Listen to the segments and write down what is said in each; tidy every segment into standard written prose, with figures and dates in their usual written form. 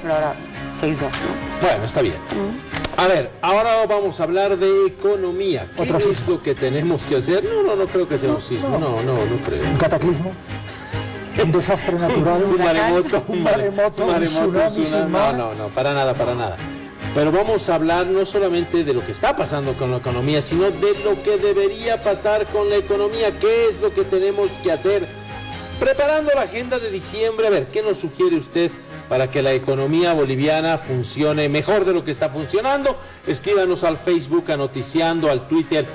Pero ahora 6-2, ¿no? Bueno, está bien. A ver, ahora vamos a hablar de economía. ¿Qué es lo que tenemos que hacer? No creo que sea un sismo. No creo. ¿Un cataclismo? ¿Un desastre natural? Un maremoto, un tsunami sin mar. No, para nada. Pero vamos a hablar no solamente de lo que está pasando con la economía, sino de lo que debería pasar con la economía. ¿Qué es lo que tenemos que hacer? Preparando la agenda de diciembre, a ver, ¿qué nos sugiere usted para que la economía boliviana funcione mejor de lo que está funcionando? Escríbanos al Facebook, a Noticiando, al Twitter,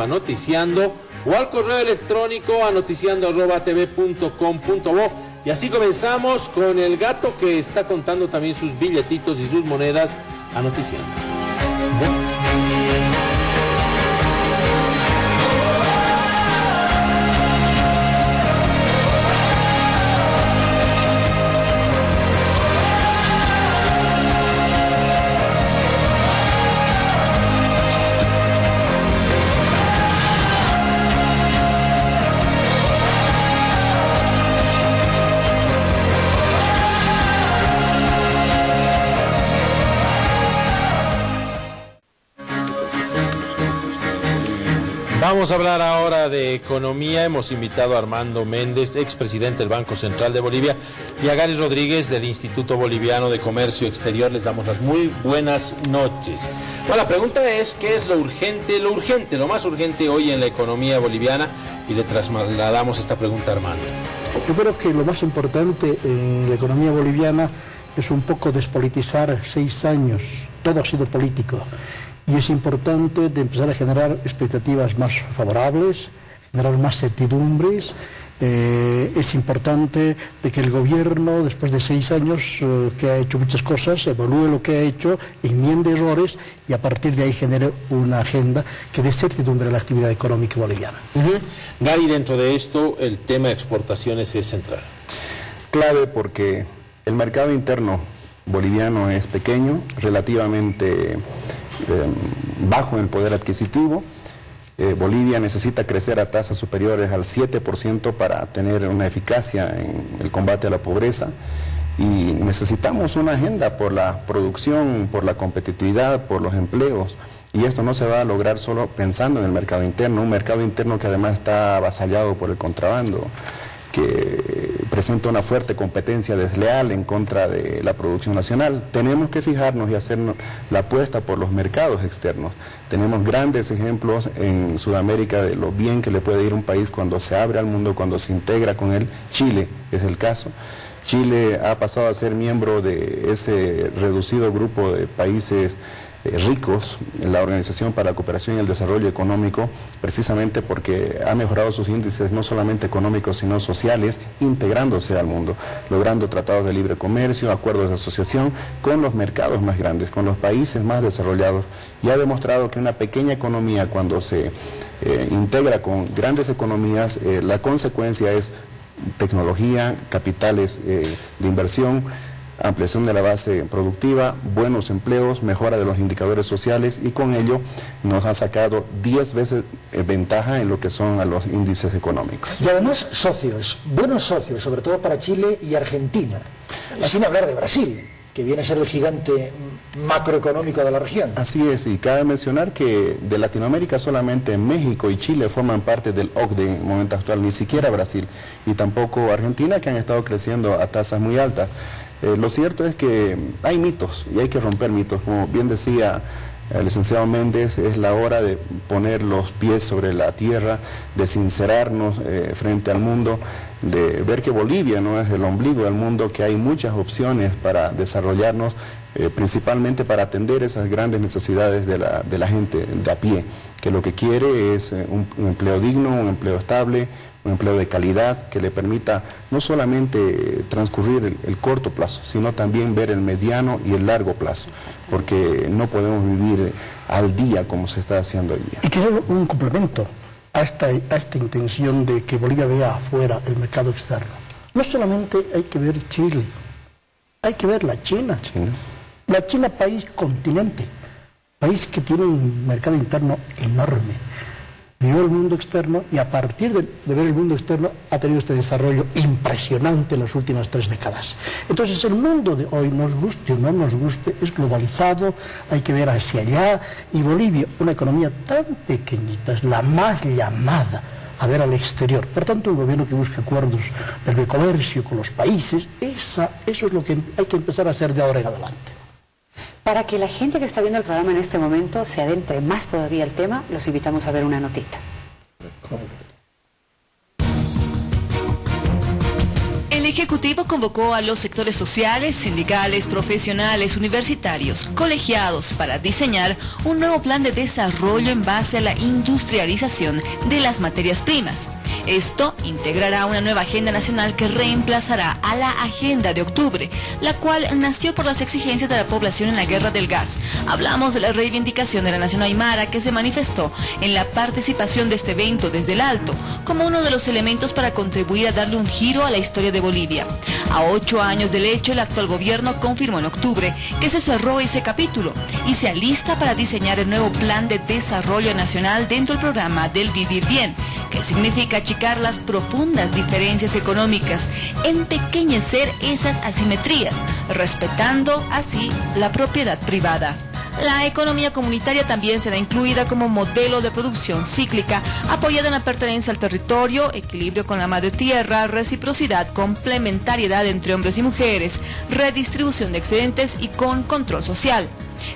@noticiando, o al correo electrónico a noticiando@tv.com.bo. Y así comenzamos con el gato que está contando también sus billetitos y sus monedas a Noticiando. Vamos a hablar ahora de economía. Hemos invitado a Armando Méndez, expresidente del Banco Central de Bolivia, y a Gary Rodríguez del Instituto Boliviano de Comercio Exterior. Les damos las muy buenas noches. Bueno, la pregunta es, ¿qué es lo más urgente hoy en la economía boliviana? Y le trasladamos esta pregunta a Armando. Yo creo que lo más importante en la economía boliviana es un poco despolitizar 6 años. Todo ha sido político. Y es importante de empezar a generar expectativas más favorables, generar más certidumbres. Es importante de que el gobierno, después de 6 años que ha hecho muchas cosas, evalúe lo que ha hecho, enmiende errores y a partir de ahí genere una agenda que dé certidumbre a la actividad económica boliviana. Gary, dentro de esto, el tema de exportaciones es central. Clave porque el mercado interno boliviano es pequeño, relativamente bajo en el poder adquisitivo. Bolivia necesita crecer a tasas superiores al 7% para tener una eficacia en el combate a la pobreza, y necesitamos una agenda por la producción, por la competitividad, por los empleos, y esto no se va a lograr solo pensando en el mercado interno, un mercado interno que además está avasallado por el contrabando, que presenta una fuerte competencia desleal en contra de la producción nacional. Tenemos que fijarnos y hacer la apuesta por los mercados externos. Tenemos grandes ejemplos en Sudamérica de lo bien que le puede ir un país cuando se abre al mundo, cuando se integra con él. Chile es el caso. Chile ha pasado a ser miembro de ese reducido grupo de países ricos en la Organización para la Cooperación y el Desarrollo Económico, precisamente porque ha mejorado sus índices no solamente económicos sino sociales, integrándose al mundo, logrando tratados de libre comercio, acuerdos de asociación con los mercados más grandes, con los países más desarrollados, y ha demostrado que una pequeña economía, cuando se integra con grandes economías, la consecuencia es tecnología, capitales de inversión, ampliación de la base productiva, buenos empleos, mejora de los indicadores sociales, y con ello nos ha sacado 10 veces ventaja en lo que son a los índices económicos. Y además socios, buenos socios, sobre todo para Chile y Argentina, sin hablar de Brasil, que viene a ser el gigante macroeconómico de la región. Así es, y cabe mencionar que de Latinoamérica solamente México y Chile forman parte del OCDE en el momento actual, ni siquiera Brasil, y tampoco Argentina, que han estado creciendo a tasas muy altas. Lo cierto es que hay mitos y hay que romper mitos. Como bien decía el licenciado Méndez, es la hora de poner los pies sobre la tierra, de sincerarnos frente al mundo, de ver que Bolivia no es el ombligo del mundo, que hay muchas opciones para desarrollarnos, principalmente para atender esas grandes necesidades de la gente de a pie, que lo que quiere es un empleo digno, un empleo estable, un empleo de calidad que le permita no solamente transcurrir el corto plazo, sino también ver el mediano y el largo plazo, porque no podemos vivir al día como se está haciendo hoy día. Y que es un complemento a esta intención de que Bolivia vea afuera el mercado externo. No solamente hay que ver Chile, hay que ver la China. La China, país continente, país que tiene un mercado interno enorme. vio el mundo externo y a partir de ver el mundo externo ha tenido este desarrollo impresionante en las últimas 3 décadas. Entonces el mundo de hoy, nos guste o no nos guste, es globalizado, hay que ver hacia allá, y Bolivia, una economía tan pequeñita, es la más llamada a ver al exterior. Por tanto, un gobierno que busca acuerdos del comercio con los países, eso es lo que hay que empezar a hacer de ahora en adelante. Para que la gente que está viendo el programa en este momento se adentre más todavía al tema, los invitamos a ver una notita. El Ejecutivo convocó a los sectores sociales, sindicales, profesionales, universitarios, colegiados para diseñar un nuevo plan de desarrollo en base a la industrialización de las materias primas. Esto integrará una nueva agenda nacional que reemplazará a la Agenda de Octubre, la cual nació por las exigencias de la población en la guerra del gas. Hablamos de la reivindicación de la nación aymara que se manifestó en la participación de este evento desde el Alto, como uno de los elementos para contribuir a darle un giro a la historia de Bolivia. A 8 años del hecho, el actual gobierno confirmó en octubre que se cerró ese capítulo y se alista para diseñar el nuevo plan de desarrollo nacional dentro del programa del Vivir Bien, que significa achicar las profundas diferencias económicas, empequeñecer esas asimetrías, respetando así la propiedad privada. La economía comunitaria también será incluida como modelo de producción cíclica, apoyada en la pertenencia al territorio, equilibrio con la madre tierra, reciprocidad, complementariedad entre hombres y mujeres, redistribución de excedentes y con control social.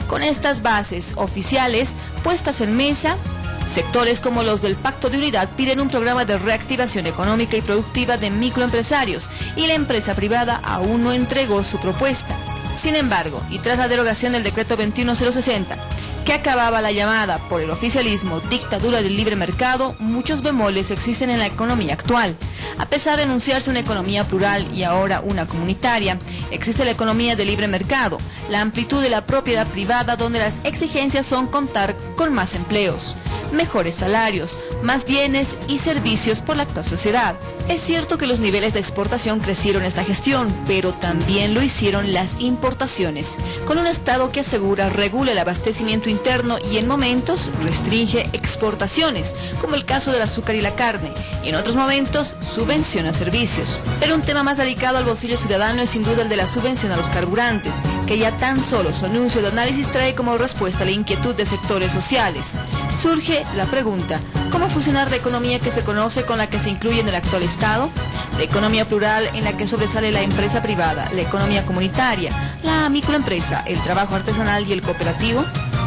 Con estas bases oficiales puestas en mesa, sectores como los del Pacto de Unidad piden un programa de reactivación económica y productiva de microempresarios, y la empresa privada aún no entregó su propuesta. Sin embargo, y tras la derogación del decreto 21060, que acababa la llamada por el oficialismo dictadura del libre mercado, muchos bemoles existen en la economía actual. A pesar de anunciarse una economía plural y ahora una comunitaria, existe la economía del libre mercado, la amplitud de la propiedad privada, donde las exigencias son contar con más empleos, mejores salarios, más bienes y servicios por la actual sociedad. Es cierto que los niveles de exportación crecieron en esta gestión, pero también lo hicieron las importaciones, con un Estado que asegura regula el abastecimiento interno y en momentos restringe exportaciones, como el caso del azúcar y la carne, y en otros momentos subvenciona servicios. Pero un tema más delicado al bolsillo ciudadano es sin duda el de la subvención a los carburantes, que ya tan solo su anuncio de análisis trae como respuesta la inquietud de sectores sociales. Surge la pregunta: ¿cómo fusionar la economía que se conoce con la que se incluye en el actual Estado? La economía plural en la que sobresale la empresa privada, la economía comunitaria, la microempresa, el trabajo artesanal y el cooperativo.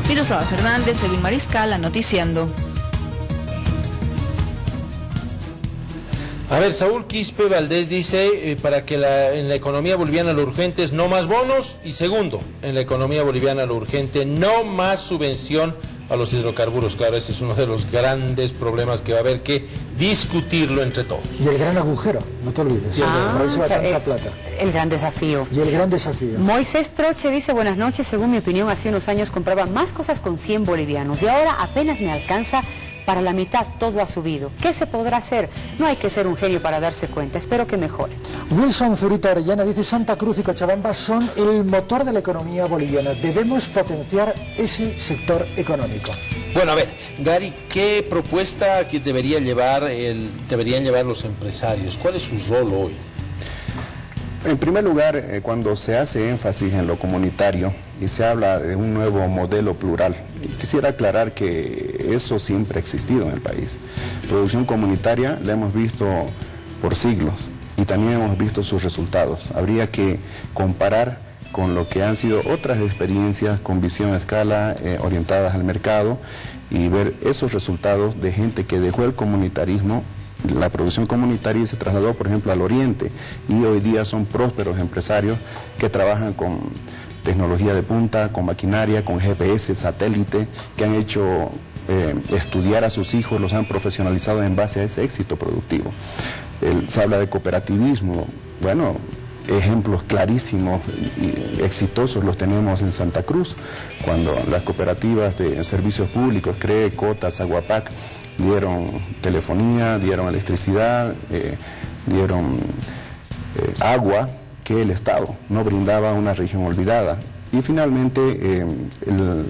Miroslava Fernández, Edwin Mariscal, Noticiando. A ver, Saúl Quispe Valdés dice, para que en la economía boliviana lo urgente es no más bonos, y segundo, en la economía boliviana lo urgente no más subvención a los hidrocarburos. Claro, ese es uno de los grandes problemas que va a haber que discutirlo entre todos. Y el gran agujero, no te olvides. Por eso va tanta plata. El gran desafío. Y el gran desafío. Moisés Troche dice, buenas noches, según mi opinión, hace unos años compraba más cosas con 100 bolivianos y ahora apenas me alcanza para la mitad, todo ha subido. ¿Qué se podrá hacer? No hay que ser un genio para darse cuenta, espero que mejore. Wilson Zurita Orellana dice, Santa Cruz y Cochabamba son el motor de la economía boliviana. Debemos potenciar ese sector económico. Bueno, a ver, Gary, ¿qué propuesta que deberían llevar los empresarios? ¿Cuál es su rol hoy? En primer lugar, cuando se hace énfasis en lo comunitario y se habla de un nuevo modelo plural, quisiera aclarar que eso siempre ha existido en el país. Producción comunitaria la hemos visto por siglos y también hemos visto sus resultados. Habría que comparar con lo que han sido otras experiencias con visión a escala orientadas al mercado y ver esos resultados de gente que dejó el comunitarismo, la producción comunitaria, y se trasladó, por ejemplo, al oriente, y hoy día son prósperos empresarios que trabajan con tecnología de punta, con maquinaria, con GPS, satélite, que han hecho estudiar a sus hijos, los han profesionalizado en base a ese éxito productivo. Se habla de cooperativismo, bueno, ejemplos clarísimos y exitosos los tenemos en Santa Cruz, cuando las cooperativas de servicios públicos, CRE, Cotas, Aguapac, dieron telefonía, dieron electricidad, dieron agua que el Estado no brindaba a una región olvidada. Y finalmente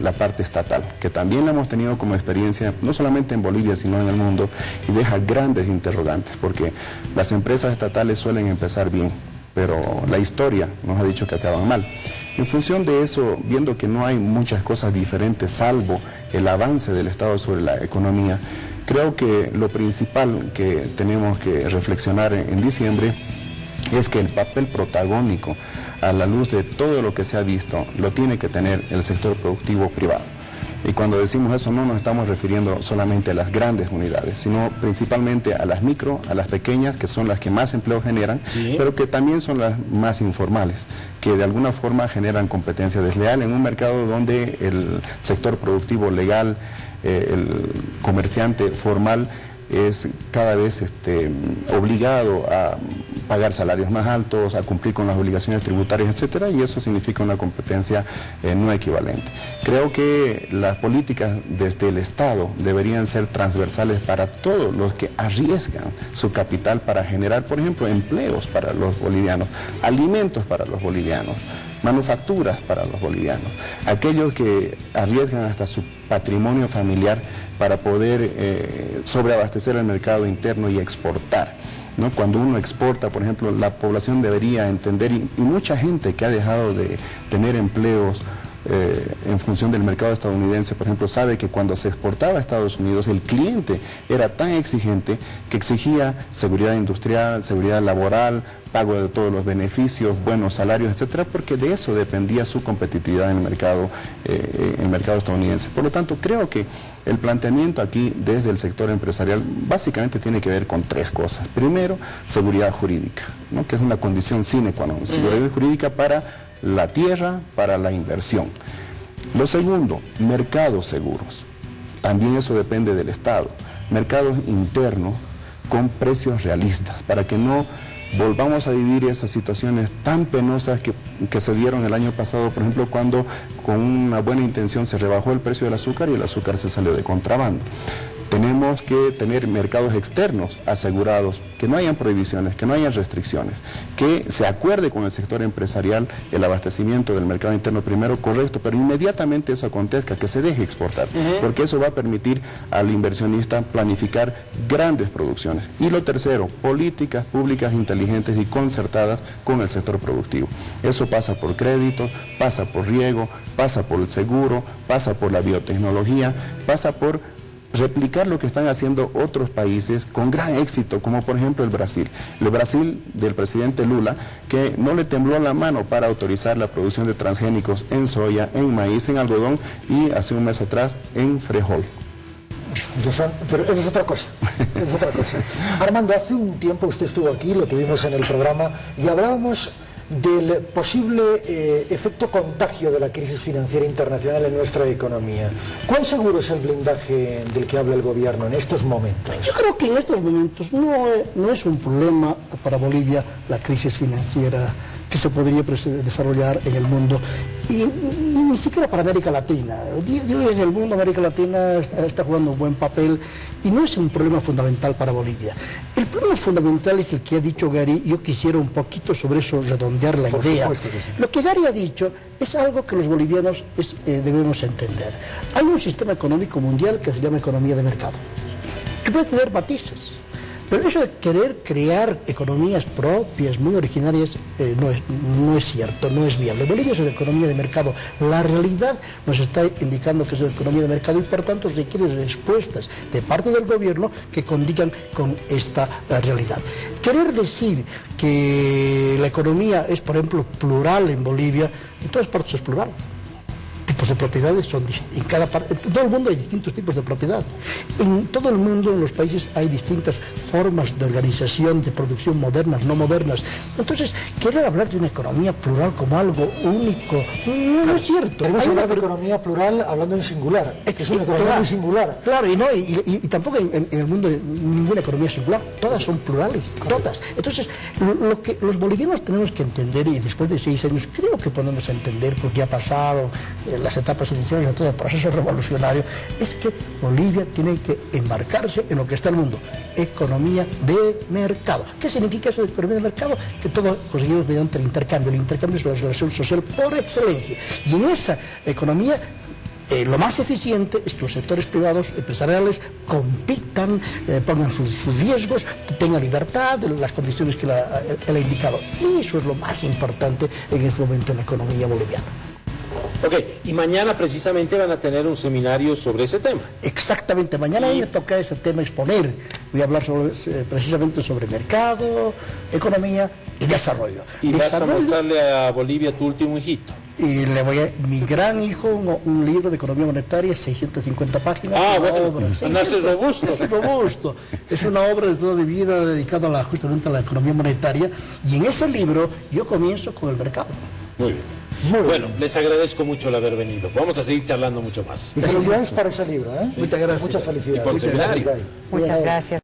la parte estatal, que también la hemos tenido como experiencia, no solamente en Bolivia, sino en el mundo, y deja grandes interrogantes, porque las empresas estatales suelen empezar bien, pero la historia nos ha dicho que acaban mal. En función de eso, viendo que no hay muchas cosas diferentes, salvo el avance del Estado sobre la economía, creo que lo principal que tenemos que reflexionar en diciembre es que el papel protagónico, a la luz de todo lo que se ha visto, lo tiene que tener el sector productivo privado. Y cuando decimos eso no nos estamos refiriendo solamente a las grandes unidades, sino principalmente a las micro, a las pequeñas, que son las que más empleo generan, sí, pero que también son las más informales, que de alguna forma generan competencia desleal en un mercado donde el sector productivo legal, el comerciante formal, es cada vez obligado a pagar salarios más altos, a cumplir con las obligaciones tributarias, etcétera, y eso significa una competencia no equivalente. Creo que las políticas desde el Estado deberían ser transversales para todos los que arriesgan su capital para generar, por ejemplo, empleos para los bolivianos, alimentos para los bolivianos, manufacturas para los bolivianos, aquellos que arriesgan hasta su patrimonio familiar para poder sobreabastecer el mercado interno y exportar, ¿no? Cuando uno exporta, por ejemplo, la población debería entender, y mucha gente que ha dejado de tener empleos en función del mercado estadounidense, por ejemplo, sabe que cuando se exportaba a Estados Unidos el cliente era tan exigente que exigía seguridad industrial, seguridad laboral, pago de todos los beneficios, buenos salarios, etcétera, porque de eso dependía su competitividad en el mercado estadounidense. Por lo tanto, creo que el planteamiento aquí desde el sector empresarial básicamente tiene que ver con tres cosas. Primero, seguridad jurídica, ¿no? Que es una condición sine qua non, seguridad jurídica para la tierra, para la inversión. Lo segundo, mercados seguros. También eso depende del Estado. Mercados internos con precios realistas, para que no volvamos a vivir esas situaciones tan penosas que se dieron el año pasado, por ejemplo, cuando con una buena intención se rebajó el precio del azúcar y el azúcar se salió de contrabando. Tenemos que tener mercados externos asegurados, que no hayan prohibiciones, que no hayan restricciones, que se acuerde con el sector empresarial el abastecimiento del mercado interno primero, correcto, pero inmediatamente eso acontezca, que se deje exportar, porque eso va a permitir al inversionista planificar grandes producciones. Y lo tercero, políticas públicas inteligentes y concertadas con el sector productivo. Eso pasa por crédito, pasa por riego, pasa por el seguro, pasa por la biotecnología, pasa por replicar lo que están haciendo otros países con gran éxito, como por ejemplo el Brasil. El Brasil del presidente Lula, que no le tembló la mano para autorizar la producción de transgénicos en soya, en maíz, en algodón y hace un mes atrás en frijol. Pero eso es otra cosa, es otra cosa. Armando, hace un tiempo usted estuvo aquí, lo tuvimos en el programa y hablábamos del posible efecto contagio de la crisis financiera internacional en nuestra economía. ¿Cuán seguro es el blindaje del que habla el gobierno en estos momentos? Yo creo que en estos momentos no es un problema para Bolivia la crisis financiera que se podría desarrollar en el mundo y ni siquiera para América Latina. Hoy en el mundo América Latina está jugando un buen papel y no es un problema fundamental para Bolivia. El problema fundamental es el que ha dicho Gary, y yo quisiera un poquito sobre eso redondear la idea. Por supuesto que sí. Lo que Gary ha dicho es algo que los bolivianos debemos entender. Hay un sistema económico mundial que se llama economía de mercado, que puede tener matices. Pero eso de querer crear economías propias, muy originarias, no es cierto, no es viable. Bolivia es una economía de mercado. La realidad nos está indicando que es una economía de mercado y por tanto requiere respuestas de parte del gobierno que condigan con esta realidad. Querer decir que la economía es, por ejemplo, plural en Bolivia, en todas partes es plural. Tipos de propiedades son en cada parte, en todo el mundo hay distintos tipos de propiedad. En todo el mundo, en los países, hay distintas formas de organización, de producción modernas, no modernas. Entonces, querer hablar de una economía plural como algo único, no es cierto. Queremos hablar de economía plural hablando en singular, que es una economía muy singular. Claro, y tampoco en el mundo ninguna economía es singular, todas son plurales, todas. Entonces, lo que los bolivianos tenemos que entender, y después de 6 años creo que podemos entender, porque ya pasaron las etapas iniciales de todo el proceso revolucionario, es que Bolivia tiene que embarcarse en lo que está el mundo, economía de mercado. ¿Qué significa eso de economía de mercado? Que todo conseguimos mediante el intercambio. El intercambio es la relación social por excelencia. Y en esa economía lo más eficiente es que los sectores privados, empresariales, compitan, pongan sus riesgos, tengan libertad, las condiciones que él ha indicado. Y eso es lo más importante en este momento en la economía boliviana. Ok, y mañana precisamente van a tener un seminario sobre ese tema. Exactamente, mañana a mí me toca ese tema exponer. Voy a hablar precisamente sobre mercado, economía y desarrollo. Y vas a mostrarle a Bolivia tu último hijito. Y le voy a mi gran hijo un libro de economía monetaria, 650 páginas. Nace robusto. Es robusto. Es una obra de toda mi vida dedicada justamente a la economía monetaria. Y en ese libro yo comienzo con el mercado. Muy bien. Bueno, les agradezco mucho el haber venido. Vamos a seguir charlando mucho más. Y felicidades para ese libro, ¿eh? Muchas gracias. Muchas felicidades. Y por el seminario. Muchas gracias.